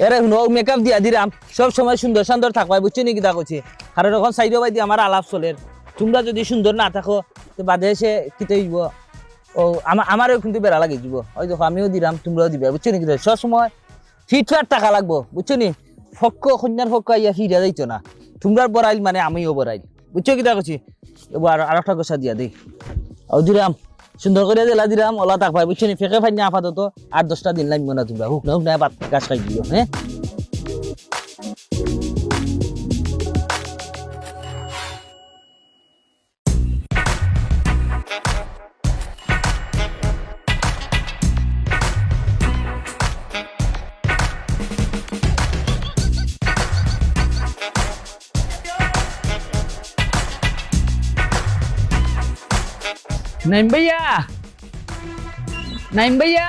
এরে no makeup দিয়া dirham সব সময় সুন্দর সুন্দর থাকবাই বুঝছো নি কিতা কইছি কারণ এখন সাইডে বাই দি আমার আলাপ চলের তোমরা যদি সুন্দর না থাকো তো বাদে এসে কিতে হইব ও আমারও কিন্তু বেড়া লাগি দিব ওই দেখো আমিও দিলাম তোমরাও দিবে বুঝছো নি কিতা সব সময় ফিটফাট টাকা লাগবো বুঝছো নি ফক্ক কন্যার ফক্ক ইয়া ফিরা যাইতো না তোমরা বড়াইল মানে আমিও বড়াইল বুঝছো কিতা কইছি এবার আর একটা গোসা দিয়া দেই ও দিলাম সুন্দর করে দিলাম ওলা থাকবাই বুঝছো নি ফেকে ফাইনি আপাতত 8-10টা দিন লাগবে না তোমরা হুক না পাত গাছ খাই দিও হ্যাঁ Naim भैया Naim भैया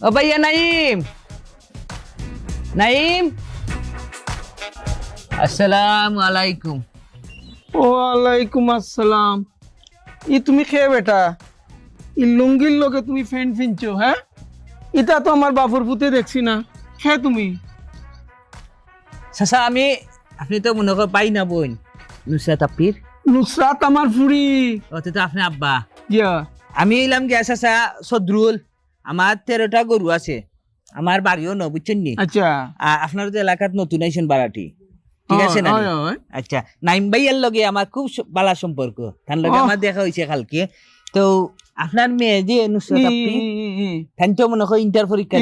ओ भैया Naim Naim अस्सलाम वालेकुम ওয়ালাইকুম আসসালাম ই তুমি খেয়ে বেটা ই লুঙ্গির লোকে তুমি ফ্যান ফিনছো হ্যাঁ এটা তো আমার বাপুর পুতে দেখছি না খেয়ে তুমি চাচা আমি আপনি তো মনে করেন পাই না বোন নুসরাত আপির নুসরাত আমার ফুরি ও তো আপনি আব্বা ইয়া আমি এলাম গিয়া চাচা সদরুল আমার 13টা গরু আছে আমার বাড়িও ন বুঝছেন নি আচ্ছা আপনার তো এলাকাত নতুন আইছেন বাড়াটি ঠিক আছে না আচ্ছা নাইম ভাইয়ের লগে আমার খুব বালা সম্পর্ক তার লগে আমার দেখা হয়েছে কালকে তো আপনার মেয়ে যে নুসরাত আপনি তাই তো মনে হয় ইন্টার পরীক্ষা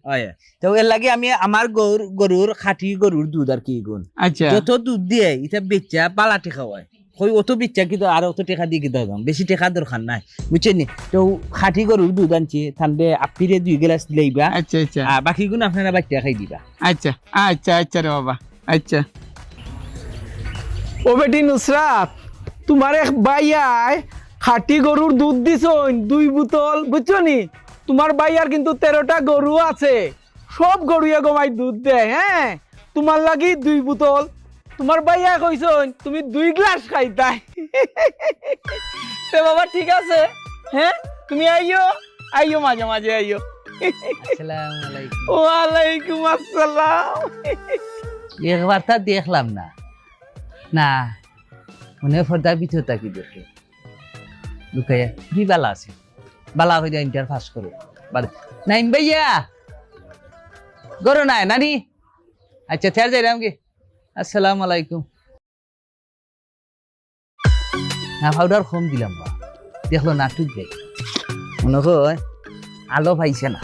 হয় তো এর লাগে আমি আমার গরুর খাঁটি গরুর দুধ আর কি গুণ আচ্ছা যত দুধ দিয়ে এটা বেচা পালা টেকা হয় ওই অত বেচা কিন্তু আর অত টেকা দিয়ে কিনতে হবে বেশি টেকা দরকার নাই বুঝছেন নি তো খাঁটি গরুর দুধ আনছি থানবে আপিরে 2 গ্লাস লইবা আচ্ছা আচ্ছা বাকি গুণ আপনারা বাচ্চা খাই দিবা আচ্ছা আচ্ছা আচ্ছা রে বাবা আচ্ছা ও বেটি নুসরাত তোমার এক ভাইয়ায় খাঁটি গরুর দুধ দিছন 2 বোতল বুঝছো নি তোমার ভাইয়ার কিন্তু 13টা গরু আছে সব গরুয়ে গমাই দুধ দেয় হ্যাঁ তোমার লাগি 2 বোতল তোমার ভাইয়া কইছন তুমি 2 গ্লাস খাইতাই তে বাবা ঠিক আছে হ্যাঁ তুমি আইও মাঝে মাঝে আইও আসসালামু আলাইকুম ওয়ালাইকুম আসসালাম একবার তা দেখলাম না না মনে ফর্দার ভিতর তাকি দেখে লুকাইয়া কি বালা আছে বালা হইয়া ইন্টার পাস করে নাইম ভাইয়া গরো নাই নানি আচ্ছা থের যাইলাম কি আসসালামু আলাইকুম না পাউডার কম দিলাম বা দেখলো না টুক যাই মনে হয় আলো পাইছে না